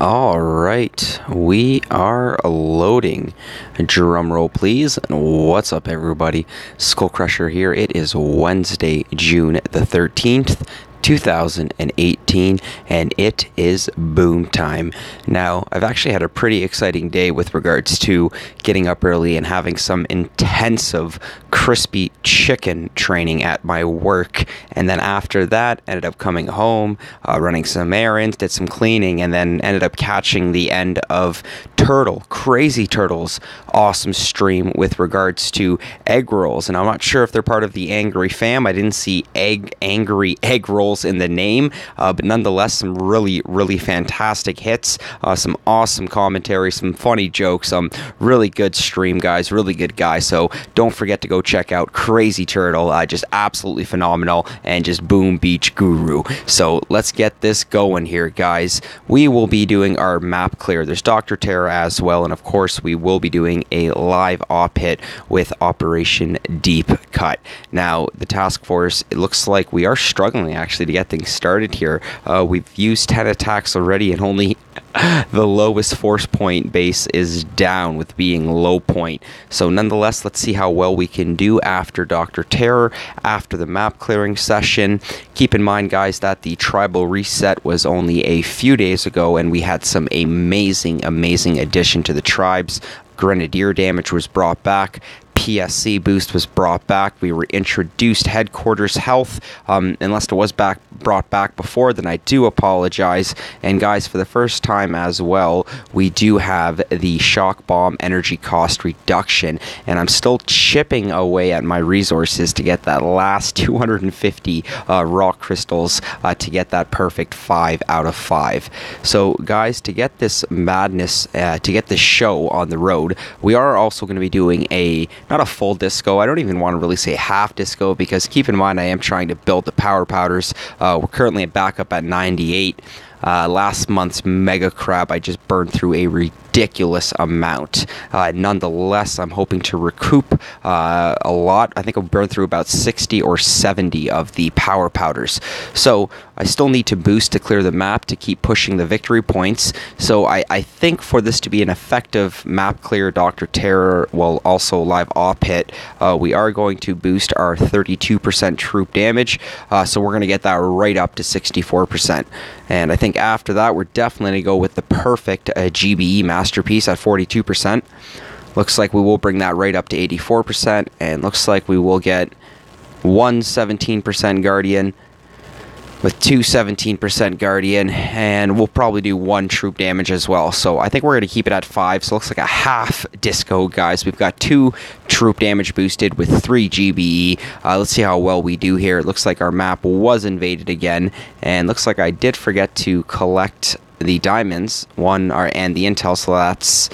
All right, we are loading. Drum roll, please. And what's up, everybody? SkullCrusher here. It is Wednesday, June the 13th, 2018, and it is boom time. Now, I've actually had a pretty exciting day with regards to getting up early and having some intensive crispy chicken training at my work, and then after that ended up coming home, running some errands, did some cleaning, and then ended up catching the end of Crazy Turtle's awesome stream with regards to egg rolls. And I'm not sure if they're part of the Angry Fam. I didn't see angry egg rolls in the name, but nonetheless, some really fantastic hits, some awesome commentary, some funny jokes, really good stream, guys, really good guy. So don't forget to go check out Crazy Turtle, just absolutely phenomenal, and just Boom Beach guru. So let's get this going here, guys. We will be doing our map clear. There's Dr.Terror as well, and of course we will be doing a live op hit with Operation Deep Cut. Now, the task force, it looks like we are struggling actually to get things started here. We've used 10 attacks already, and only the lowest force point base is down, with being low point. So nonetheless, let's see how well we can do after Dr. Terror, after the map clearing session. Keep in mind, guys, that the tribal reset was only a few days ago, and we had some amazing addition to the tribes. Grenadier damage was brought back. PSC boost was brought back. We were introduced headquarters health. Unless it was brought back before, then I do apologize. And guys, for the first time as well, we do have the shock bomb energy cost reduction, and I'm still chipping away at my resources to get that last 250 rock crystals to get that perfect 5 out of 5. So guys, to get this madness, to get this show on the road, we are also going to be doing not a full disco. I don't even want to really say half disco, because keep in mind I am trying to build the power powders. We're currently back up at 98. Last month's mega crab, I just burned through a ridiculous amount. Nonetheless, I'm hoping to recoup a lot. I think I'll burn through about 60 or 70 of the power powders. So I still need to boost to clear the map to keep pushing the victory points. So I think for this to be an effective map clear, Dr. Terror, while also live op hit, we are going to boost our 32% troop damage. So we're going to get that right up to 64%. And I think after that, we're definitely going to go with the perfect GBE masterpiece at 42%. Looks like we will bring that right up to 84%. And looks like we will get 17% Guardian with 17% Guardian, and we'll probably do 1 troop damage as well. So I think we're going to keep it at 5, so it looks like a half disco, guys. We've got 2 troop damage boosted with 3 GBE. Let's see how well we do here. It looks like our map was invaded again, and looks like I did forget to collect the diamonds, and the intel, so that's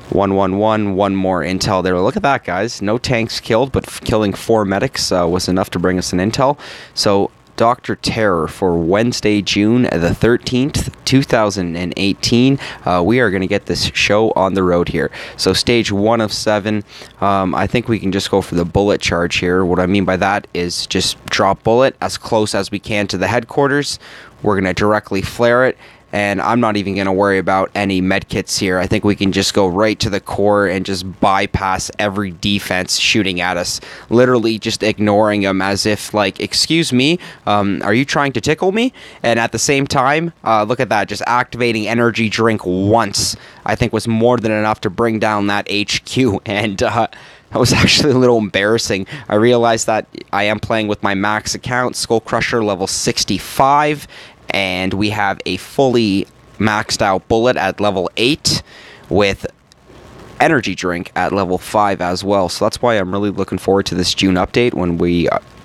111, 1 more intel there. Look at that, guys. No tanks killed, but killing 4 medics was enough to bring us an intel. So Dr. Terror for Wednesday, June the 13th, 2018. We are going to get this show on the road here. So stage 1 of 7. I think we can just go for the bullet charge here. What I mean by that is just drop bullet as close as we can to the headquarters. We're going to directly flare it. And I'm not even going to worry about any medkits here. I think we can just go right to the core and just bypass every defense shooting at us. Literally just ignoring them as if, like, excuse me, are you trying to tickle me? And at the same time, look at that, just activating energy drink once, I think was more than enough to bring down that HQ. And that was actually a little embarrassing. I realized that I am playing with my max account, SkullCrusher level 65. And we have a fully maxed out bullet at level 8 with energy drink at level 5 as well. So that's why I'm really looking forward to this June update, when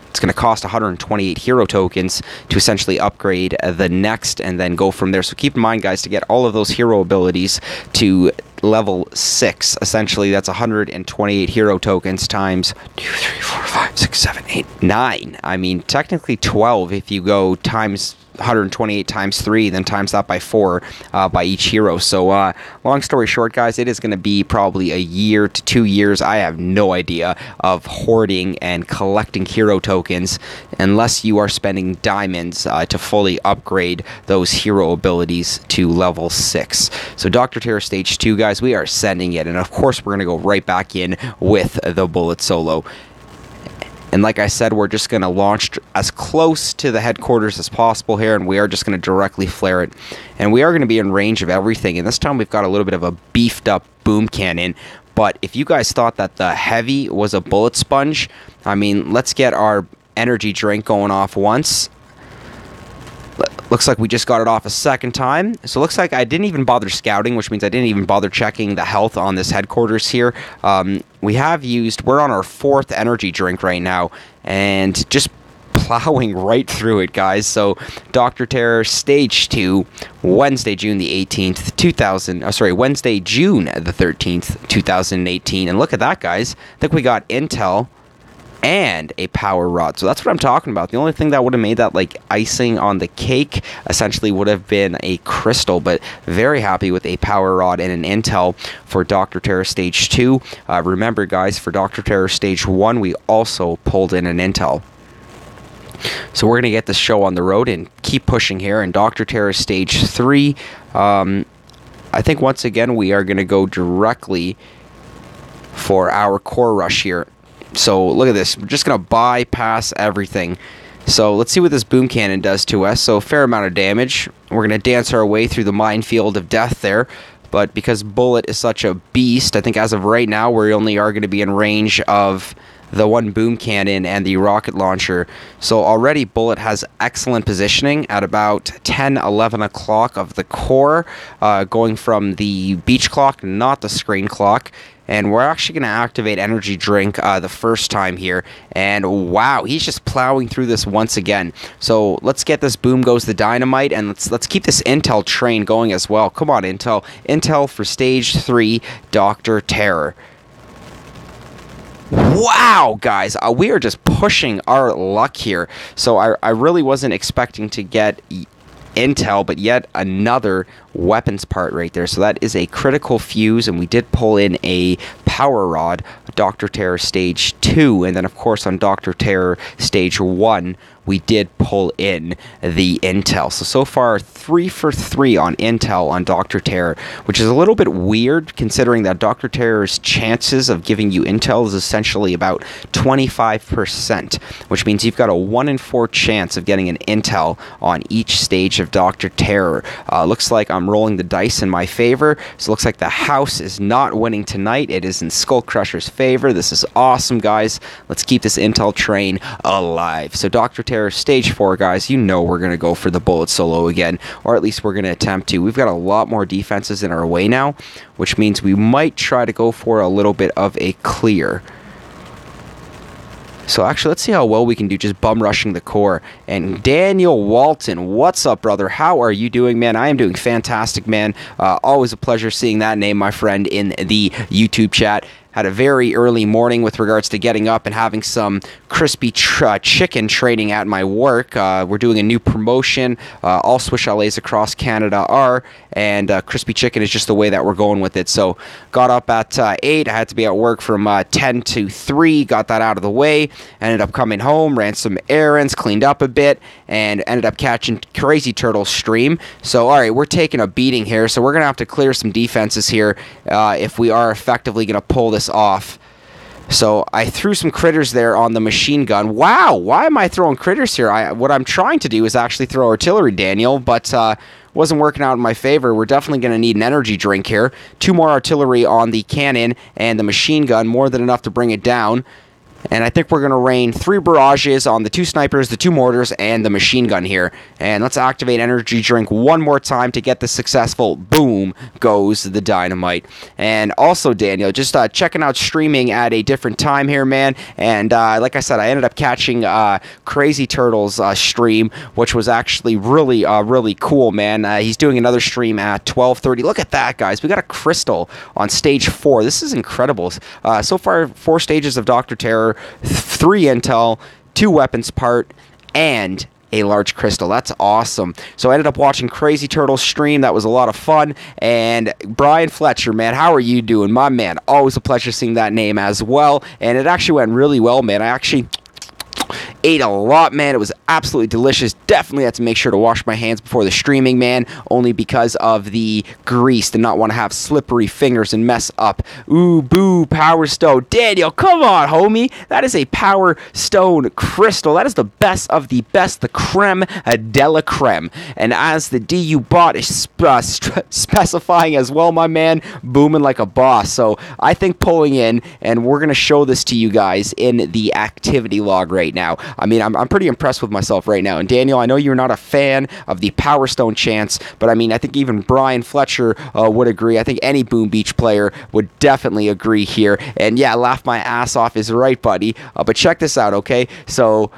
it's going to cost 128 hero tokens to essentially upgrade the next and then go from there. So keep in mind, guys, to get all of those hero abilities to level 6, essentially that's 128 hero tokens times 2, 3, 4, 5, 6, 7, 8, 9. I mean, technically 12 if you go times 128 times 3, then times that by 4 by each hero. So long story short, guys, it is going to be probably a year to 2 years, I have no idea, of hoarding and collecting hero tokens unless you are spending diamonds to fully upgrade those hero abilities to level 6. So Dr. Terror Stage 2, guys, we are sending it, and of course we're going to go right back in with the Bullit solo. And like I said, we're just going to launch as close to the headquarters as possible here, and we are just going to directly flare it. And we are going to be in range of everything, and this time we've got a little bit of a beefed up boom cannon. But if you guys thought that the heavy was a bullet sponge, I mean, let's get our energy drink going off once. Looks like we just got it off a second time. So it looks like I didn't even bother scouting, which means I didn't even bother checking the health on this headquarters here. We're on our 4th energy drink right now, and just plowing right through it, guys. So Dr. Terror Stage 2, Wednesday, June the 18th, Wednesday, June the 13th, 2018. And look at that, guys. I think we got intel and a power rod. So that's what I'm talking about. The only thing that would have made that like icing on the cake essentially would have been a crystal, but very happy with a power rod and an intel for Dr. Terror Stage 2. Remember, guys, for Dr. Terror Stage 1, we also pulled in an intel. So we're going to get this show on the road and keep pushing here. And Dr. Terror Stage 3, I think once again we are going to go directly for our core rush here. So look at this. We're just going to bypass everything. So let's see what this boom cannon does to us. So fair amount of damage. We're going to dance our way through the minefield of death there. But because Bullit is such a beast, I think as of right now we only are going to be in range of the one boom cannon and the rocket launcher. So already Bullit has excellent positioning at about 10, 11 o'clock of the core, going from the beach clock, not the screen clock. And we're actually going to activate Energy Drink the first time here. And wow, he's just plowing through this once again. So let's get this Boom Goes the Dynamite, and let's keep this Intel train going as well. Come on, Intel. Intel for Stage 3, Dr. Terror. Wow, guys, we are just pushing our luck here. So I really wasn't expecting to get intel, but yet another weapons part right there. So that is a critical fuse, and we did pull in a power rod, Dr. Terror Stage 2, and then of course on Dr. Terror Stage 1 we did pull in the intel. So far 3 for 3 on intel on Dr. Terror, which is a little bit weird considering that Dr. Terror's chances of giving you intel is essentially about 25%, which means you've got a 1 in 4 chance of getting an intel on each stage of Dr. Terror. Looks like I'm rolling the dice in my favor, so it looks like the house is not winning tonight. It is in SkullCrusher's favor. This is awesome, guys. Let's keep this intel train alive. So Dr. Terror Stage 4, guys, you know we're going to go for the Bullit solo again, or at least we're going to attempt to. We've got a lot more defenses in our way now, which means we might try to go for a little bit of a clear. So actually, let's see how well we can do just bum rushing the core. And Daniel Walton, what's up, brother? How are you doing, man? I am doing fantastic, man. Always a pleasure seeing that name, my friend, in the YouTube chat. Had a very early morning with regards to getting up and having some crispy chicken training at my work. We're doing a new promotion. All Swiss chalets across Canada are, and crispy chicken is just the way that we're going with it. So got up at 8. I had to be at work from 10 to 3. Got that out of the way. Ended up coming home, ran some errands, cleaned up a bit, and ended up catching Crazy Turtle's stream. So all right, we're taking a beating here. So we're going to have to clear some defenses here if we are effectively going to pull this off. So I threw some critters there on the machine gun. Wow, why am I throwing critters here? What I'm trying to do is actually throw artillery, Daniel, but wasn't working out in my favor. We're definitely going to need an energy drink here. 2 more artillery on the cannon and the machine gun, more than enough to bring it down. And I think we're going to rain 3 barrages on the 2 snipers, the 2 mortars, and the machine gun here. And let's activate energy drink one more time to get the successful boom goes the dynamite. And also, Daniel, just checking out streaming at a different time here, man. And like I said, I ended up catching Crazy Turtle's stream, which was actually really, really cool, man. He's doing another stream at 12:30. Look at that, guys. We got a crystal on stage 4. This is incredible. So far, 4 stages of Dr. Terror, 3 intel, 2 weapons part, and a large crystal. That's awesome. So I ended up watching Crazy Turtle's stream. That was a lot of fun. And Brian Fletcher, man, how are you doing? My man, always a pleasure seeing that name as well. And it actually went really well, man. I actually ate a lot, man. It was absolutely delicious. Definitely had to make sure to wash my hands before the streaming, man, only because of the grease. Did not want to have slippery fingers and mess up. Ooh, boo, Power Stone. Daniel, come on, homie. That is a Power Stone crystal. That is the best of the best, the creme de la creme. And as the DU bot is specifying as well, my man, booming like a boss. So I think pulling in, and we're going to show this to you guys in the activity log right now. I mean, I'm pretty impressed with myself right now. And Daniel, I know you're not a fan of the Power Stone chance, but I mean, I think even Brian Fletcher would agree. I think any Boom Beach player would definitely agree here. And yeah, laugh my ass off is right, buddy. But check this out, okay? So,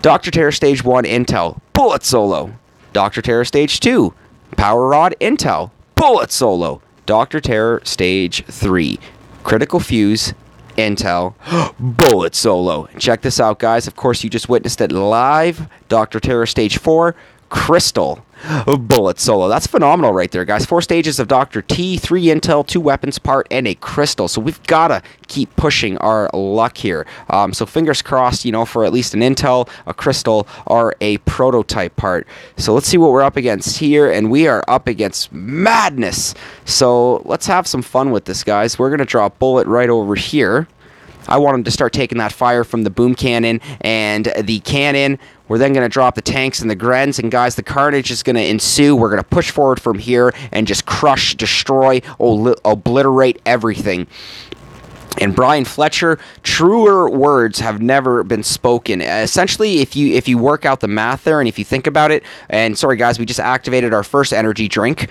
Dr. Terror Stage 1 Intel, Bullit Solo. Dr. Terror Stage 2, Power Rod Intel, Bullit Solo. Dr. Terror Stage 3, Critical Fuse Intel, Bullit Solo. Check this out, guys. Of course, you just witnessed it live. Dr. Terror Stage 4, Crystal, Bullit Solo. That's phenomenal right there, guys. 4 stages of Dr. T, 3 Intel, 2 weapons part, and a Crystal. So we've got to keep pushing our luck here. So fingers crossed, you know, for at least an Intel, a Crystal, or a prototype part. So let's see what we're up against here, and we are up against madness. So let's have some fun with this, guys. We're going to drop Bullit right over here. I want him to start taking that fire from the boom cannon and the cannon. We're then going to drop the tanks and the Grens, and guys, the carnage is going to ensue. We're going to push forward from here and just crush, destroy, obliterate everything. And Brian Fletcher, truer words have never been spoken. Essentially, if you work out the math there, and if you think about it, and sorry guys, we just activated our first energy drink.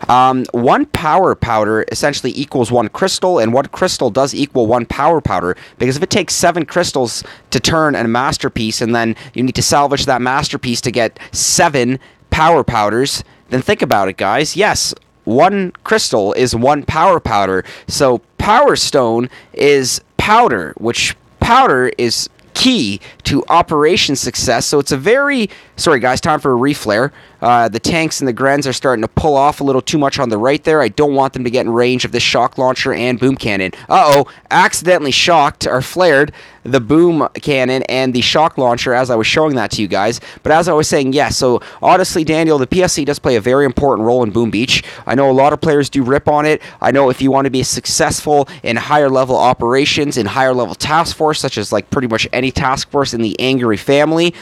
1 power powder essentially equals 1 crystal, and 1 crystal does equal 1 power powder, because if it takes 7 crystals to turn a masterpiece, and then you need to salvage that masterpiece to get 7 power powders, then think about it, guys. Yes, 1 crystal is 1 power powder, so Power Stone is powder, which powder is key to operation success. So it's a very... Sorry guys, time for a reflare. The tanks and the Grens are starting to pull off a little too much on the right there. I don't want them to get in range of this shock launcher and boom cannon. Uh-oh, accidentally shocked or flared the boom cannon and the shock launcher as I was showing that to you guys. But as I was saying, yes, so honestly, Daniel, the PSC does play a very important role in Boom Beach. I know a lot of players do rip on it. I know if you want to be successful in higher level operations, in higher level task force, such as like pretty much any task force in the Angry family,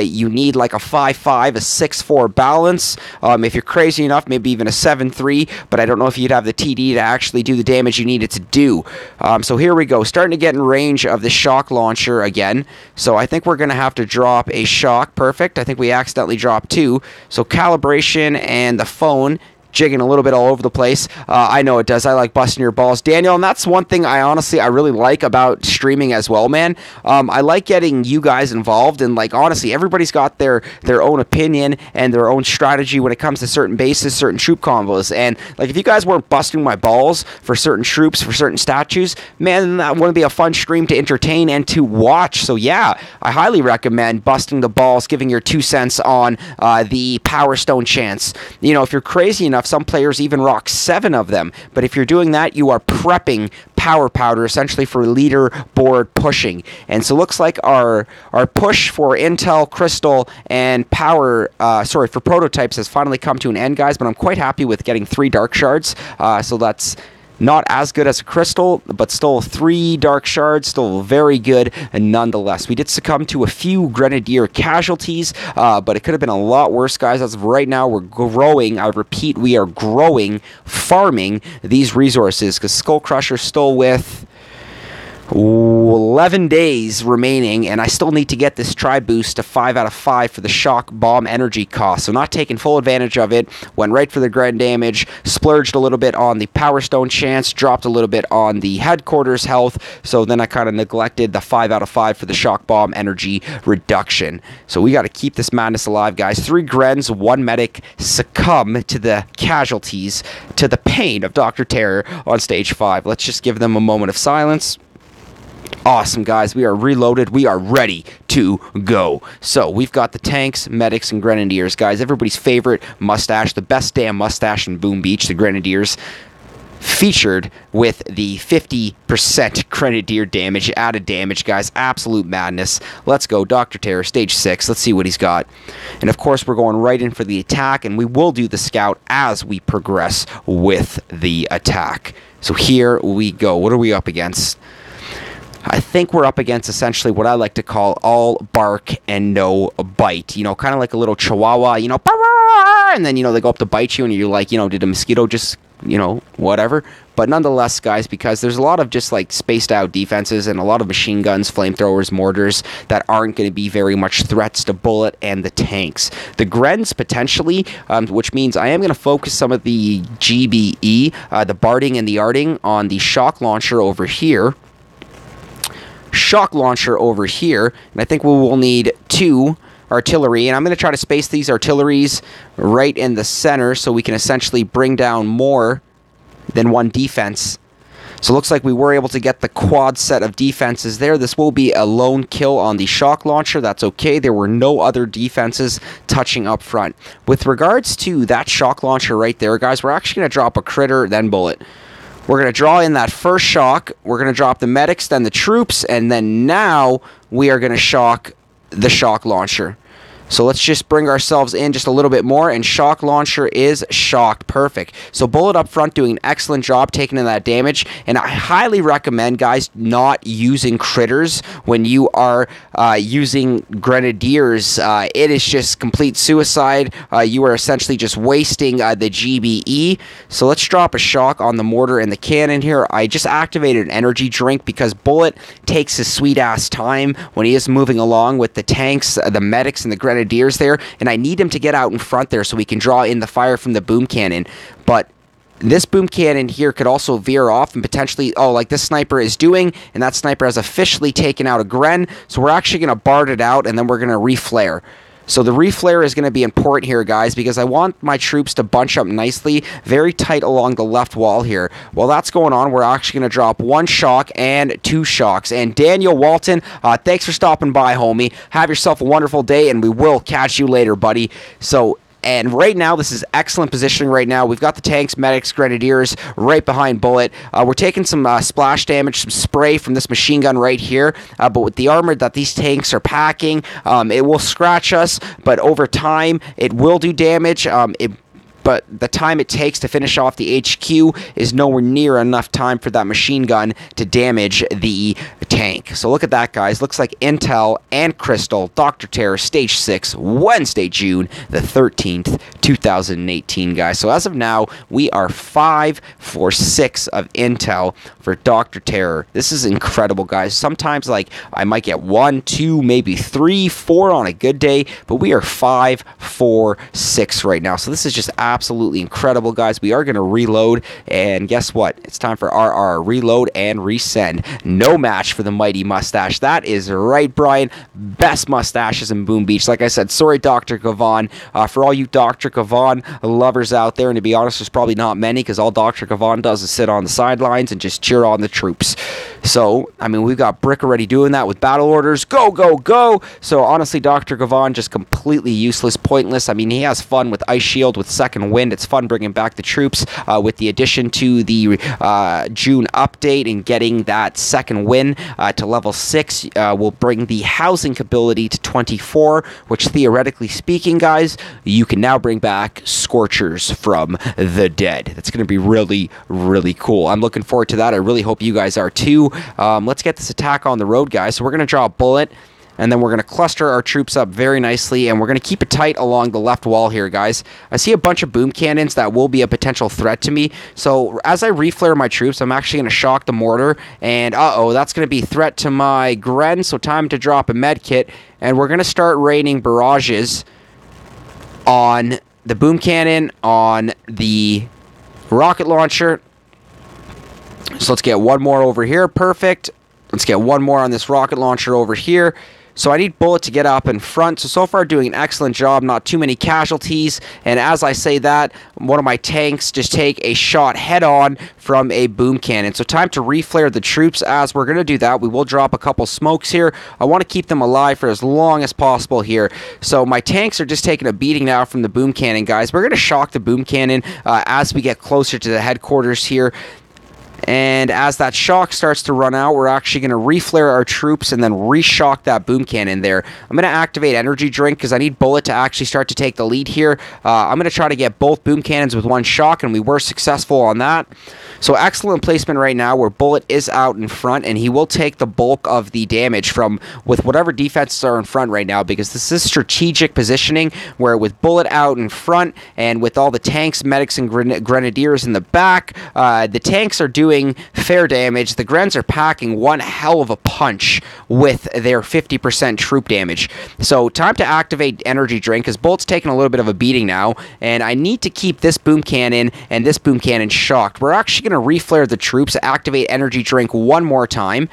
you need like a 5-5, a 6-4 balance. If you're crazy enough, maybe even a 7-3, but I don't know if you'd have the TD to actually do the damage you needed to do. So here we go, starting to get in range of the shock launcher again. So I think we're going to have to drop a shock. Perfect. I think we accidentally dropped 2. So calibration and the phone jigging a little bit all over the place. I know it does. I like busting your balls, Daniel, and that's one thing I really like about streaming as well, man. I like getting you guys involved, and like honestly, everybody's got their own opinion and their own strategy when it comes to certain bases, certain troop combos, and like if you guys weren't busting my balls for certain troops, for certain statues, man, that wouldn't be a fun stream to entertain and to watch. So yeah, I highly recommend busting the balls, giving your 2 cents on the Power Stone chance. You know, if you're crazy enough, some players even rock 7 of them, but if you're doing that, you are prepping power powder essentially for leaderboard pushing. And so looks like our push for Intel, Crystal, and power for prototypes has finally come to an end, guys, but I'm quite happy with getting 3 dark shards. So that's not as good as a crystal, but still 3 dark shards, still very good, and nonetheless. We did succumb to a few Grenadier casualties, but it could have been a lot worse, guys. As of right now, we're growing. I repeat, we are growing, farming these resources, because SkullCrusher's still with 11 days remaining, and I still need to get this tri boost to 5 out of 5 for the shock bomb energy cost. So not taking full advantage of it. Went right for the Gren damage, splurged a little bit on the Power Stone chance, dropped a little bit on the headquarters health, so then I kind of neglected the 5 out of 5 for the shock bomb energy reduction. So we got to keep this madness alive, guys. 3 Grens, 1 medic succumb to the casualties, to the pain of Dr. Terror on stage 5. Let's just give them a moment of silence. Awesome, guys. We are reloaded. We are ready to go. So we've got the tanks, medics, and Grenadiers, guys. Everybody's favorite mustache, the best damn mustache in Boom Beach, the Grenadiers. Featured with the 50% Grenadier damage, added damage, guys. Absolute madness. Let's go. Dr.Terror, stage 6. Let's see what he's got. And of course, we're going right in for the attack, and we will do the scout as we progress with the attack. So here we go. What are we up against? I think we're up against essentially what I like to call all bark and no bite. You know, kind of like a little chihuahua, you know, and then, you know, they go up to bite you and you're like, you know, did a mosquito just, you know, whatever. But nonetheless, guys, because there's a lot of just like spaced out defenses and a lot of machine guns, flamethrowers, mortars that aren't going to be very much threats to Bullit and the tanks. The Grens potentially, which means I am going to focus some of the GBE, the Barding and the Arting on the shock launcher over here. And I think we will need 2 artillery, and I'm going to try to space these artilleries right in the center so we can essentially bring down more than 1 defense. So it looks like we were able to get the quad set of defenses there. This will be a lone kill on the shock launcher. That's okay. There were no other defenses touching up front. With regards to that shock launcher right there, guys, we're actually going to drop a critter, then Bullet. We're going to draw in that first shock. We're going to drop the medics, then the troops, and then now we are going to shock the shock launcher. So let's just bring ourselves in just a little bit more, and shock launcher is shocked. Perfect. So Bullit up front doing an excellent job taking in that damage, and I highly recommend, guys, not using critters when you are using Grenadiers. It is just complete suicide. You are essentially just wasting the GBE. So let's drop a shock on the mortar and the cannon here. I just activated an energy drink because Bullit takes his sweet-ass time when he is moving along with the tanks, the medics, and the Grenadiers there, and I need him to get out in front there so we can draw in the fire from the boom cannon. But this boom cannon here could also veer off and potentially, oh, like this sniper is doing, and that sniper has officially taken out a Gren, so we're actually going to bard it out, and then we're going to reflare. So the reflare is going to be important here, guys, because I want my troops to bunch up nicely, very tight along the left wall here. While that's going on, we're actually going to drop 1 shock and 2 shocks. And Daniel Walton, thanks for stopping by, homie. Have yourself a wonderful day, and we will catch you later, buddy. So... and right now, this is excellent positioning right now. We've got the tanks, medics, Grenadiers right behind Bullit. We're taking some splash damage, some spray from this machine gun right here. But with the armor that these tanks are packing, it will scratch us. But over time, it will do damage. But the time it takes to finish off the HQ is nowhere near enough time for that machine gun to damage the tank. So look at that, guys. Looks like Intel and Crystal, Dr.Terror, Stage 6, Wednesday, June the 13th, 2018, guys. So as of now, we are 5 for 6 of Intel for Dr.Terror. This is incredible, guys. Sometimes, like, I might get 1, 2, maybe 3, 4 on a good day, but we are 5 for 6 right now. So this is just absolutely incredible, guys. We are going to reload, and guess what? It's time for RR, reload and resend. No match for the mighty mustache. That is right, Brian. Best mustaches in Boom Beach. Like I said, sorry, Dr.Kavan. For all you Dr.Kavan lovers out there, and to be honest, there's probably not many, because all Dr.Kavan does is sit on the sidelines and just cheer on the troops. So, I mean, we've got Brick already doing that with battle orders. Go, go, go! So, honestly, Dr.Kavan just completely useless, pointless. I mean, he has fun with Ice Shield, with Second Wind. It's fun bringing back the troops with the addition to the June update, and getting that Second Wind to level 6 will bring the housing ability to 24, which theoretically speaking, guys, you can now bring back Scorchers from the dead. That's going to be really, really cool. I'm looking forward to that. I really hope you guys are too. Let's get this attack on the road, guys. So we're going to draw a Bullet, and then we're going to cluster our troops up very nicely, and we're going to keep it tight along the left wall here, guys. I see a bunch of boom cannons that will be a potential threat to me. So as I reflare my troops, I'm actually going to shock the mortar, and uh-oh, that's going to be a threat to my Gren, so time to drop a med kit, and we're going to start raining barrages on the boom cannon, on the rocket launcher. So let's get 1 more over here. Perfect. Let's get 1 more on this rocket launcher over here. So I need Bullit to get up in front. So far doing an excellent job, not too many casualties. And as I say that, one of my tanks just take a shot head on from a boom cannon. So time to reflare the troops. As we're going to do that, we will drop a couple smokes here. I want to keep them alive for as long as possible here. So my tanks are just taking a beating now from the boom cannon, guys. We're going to shock the boom cannon as we get closer to the headquarters here. And as that shock starts to run out, we're actually going to reflare our troops and then reshock that boom cannon there. I'm going to activate energy drink because I need Bullit to actually start to take the lead here. I'm going to try to get both boom cannons with one shock, and we were successful on that. So excellent placement right now where Bullit is out in front, and he will take the bulk of the damage from with whatever defenses are in front right now, because this is strategic positioning where with Bullit out in front and with all the tanks, medics, and grenadiers in the back, the tanks are doing fair damage. The Grens are packing one hell of a punch with their 50% troop damage. So time to activate energy drink because Bullit's taking a little bit of a beating now, and I need to keep this boom cannon and this boom cannon shocked. We're actually going to reflare the troops, activate energy drink one more time.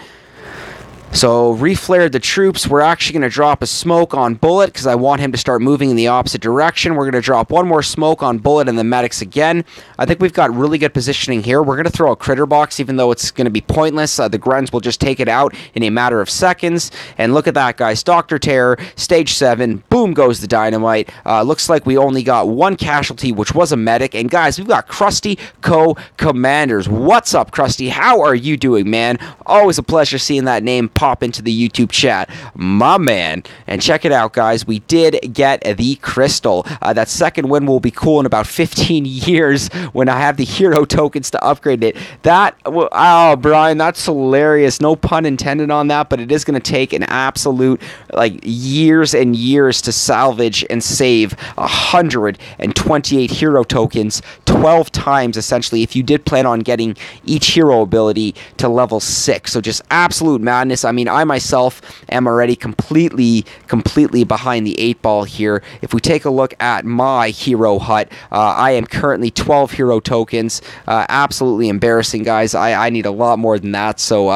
So, reflared the troops. We're actually going to drop a smoke on Bullit because I want him to start moving in the opposite direction. We're going to drop one more smoke on Bullit and the medics again. I think we've got really good positioning here. We're going to throw a critter box, even though it's going to be pointless. The Grens will just take it out in a matter of seconds. And look at that, guys. Dr.Terror, stage 7. Boom goes the dynamite. Looks like we only got one casualty, which was a medic. And, guys, we've got Krusty Co-Commanders. What's up, Krusty? How are you doing, man? Always a pleasure seeing that name pop into the YouTube chat, my man. And check it out, guys, we did get the crystal. That second win will be cool in about 15 years when I have the hero tokens to upgrade it. Oh, Brian, that's hilarious. No pun intended on that, but it is going to take an absolute years and years to salvage and save 128 hero tokens 12 times essentially if you did plan on getting each hero ability to level 6. So just absolute madness. I mean, I myself am already completely behind the 8 ball here. If we take a look at my hero hut, I am currently 12 hero tokens. Absolutely embarrassing, guys. I need a lot more than that. So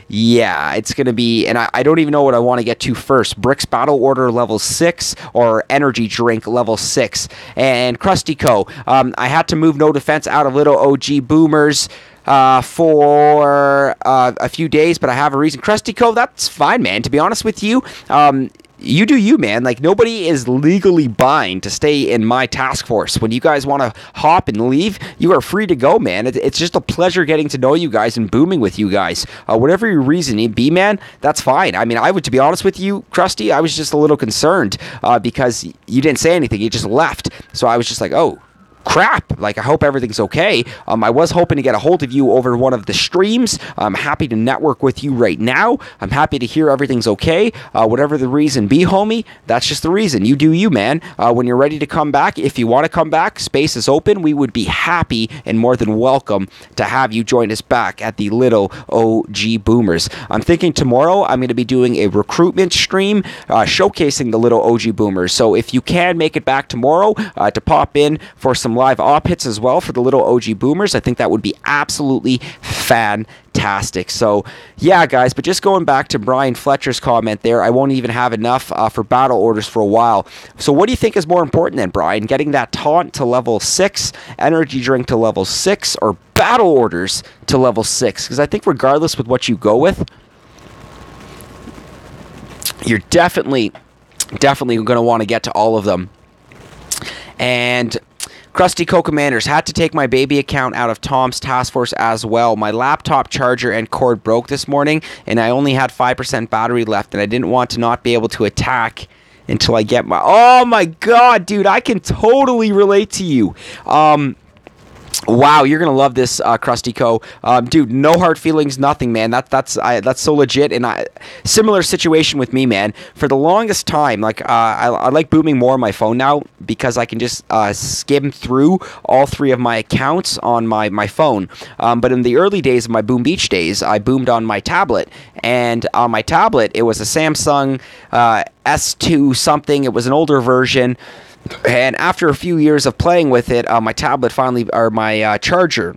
yeah, it's going to be, and I don't even know what I want to get to first. Bricks Battle Order level 6 or Energy Drink level 6. And Krusty Co. I had to move No Defense out of little OG boomers for a few days, but I have a reason. Krusty Co, that's fine, man. To be honest with you, you do you, man. Like, nobody is legally bound to stay in my task force. When you guys want to hop and leave, you are free to go, man. It's just a pleasure getting to know you guys and booming with you guys. Whatever your reason be, man, that's fine. I mean, to be honest with you, Krusty, I was just a little concerned because you didn't say anything. You just left. So I was just like, oh, crap, I hope everything's okay. I was hoping to get a hold of you over one of the streams. I'm happy to network with you right now. I'm happy to hear everything's okay. Whatever the reason be, homie, that's just the reason. You do you, man. When you're ready to come back, if you want to come back, space is open. We would be happy and more than welcome to have you join us back at the Little OG Boomers. I'm thinking tomorrow I'm going to be doing a recruitment stream showcasing the Little OG Boomers. So if you can make it back tomorrow to pop in for some live op hits as well for the Little OG Boomers, I think that would be absolutely fantastic. So yeah, guys, but just going back to Brian Fletcher's comment there, I won't even have enough for battle orders for a while. So what do you think is more important then, Brian? Getting that taunt to level 6, energy drink to level 6, or battle orders to level 6? Because I think regardless with what you go with, you're definitely going to want to get to all of them. And Krusty Co-Commanders, had to take my baby account out of Tom's task force as well. My laptop charger and cord broke this morning, and I only had 5% battery left, and I didn't want to not be able to attack until I get my... Oh my god, dude, I can totally relate to you. Wow, you're gonna love this, Krusty Co. Dude, no hard feelings, nothing, man. That's so legit. And similar situation with me, man. For the longest time, I like booming more on my phone now because I can just skim through all 3 of my accounts on my phone. But in the early days of my Boom Beach days, I boomed on my tablet, and on my tablet it was a Samsung S2 something. It was an older version. And after a few years of playing with it, my tablet finally, or my charger,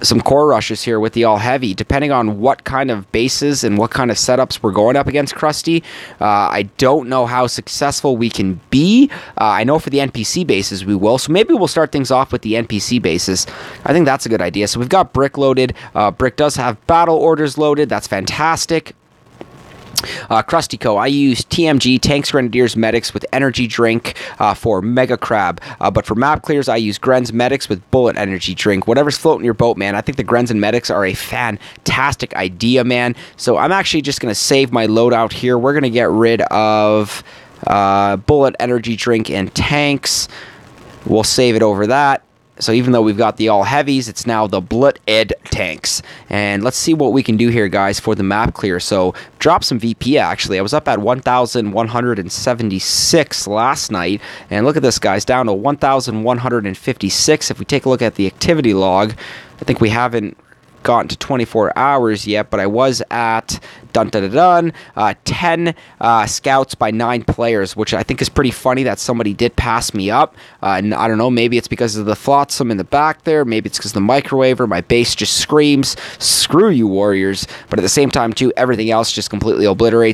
some core rushes here with the all heavy, depending on what kind of bases and what kind of setups we're going up against Krusty. I don't know how successful we can be. I know for the NPC bases we will, so maybe we'll start things off with the NPC bases. I think that's a good idea. So we've got Brick loaded. Brick does have battle orders loaded. That's fantastic. Krusty Co. I use TMG, Tanks, Grenadiers, Medics with Energy Drink for Mega Crab. But for map clears, I use Grens Medics with Bullet Energy Drink. Whatever's floating your boat, man. I think the Grens and Medics are a fantastic idea, man. So I'm actually just going to save my loadout here. We're going to get rid of Bullet Energy Drink and Tanks. We'll save it over that. So even though we've got the all heavies, it's now the Bullet Ed tanks. And let's see what we can do here, guys, for the map clear. So drop some VP, actually. I was up at 1,176 last night. And look at this, guys, down to 1,156. If we take a look at the activity log, I think we haven't gotten to 24 hours yet, but I was at 10 scouts by 9 players, which I think is pretty funny that somebody did pass me up. And I don't know, maybe it's because of the flotsam in the back there, maybe it's because the microwave or my base just screams, screw you, warriors. But at the same time, too, everything else just completely obliterates.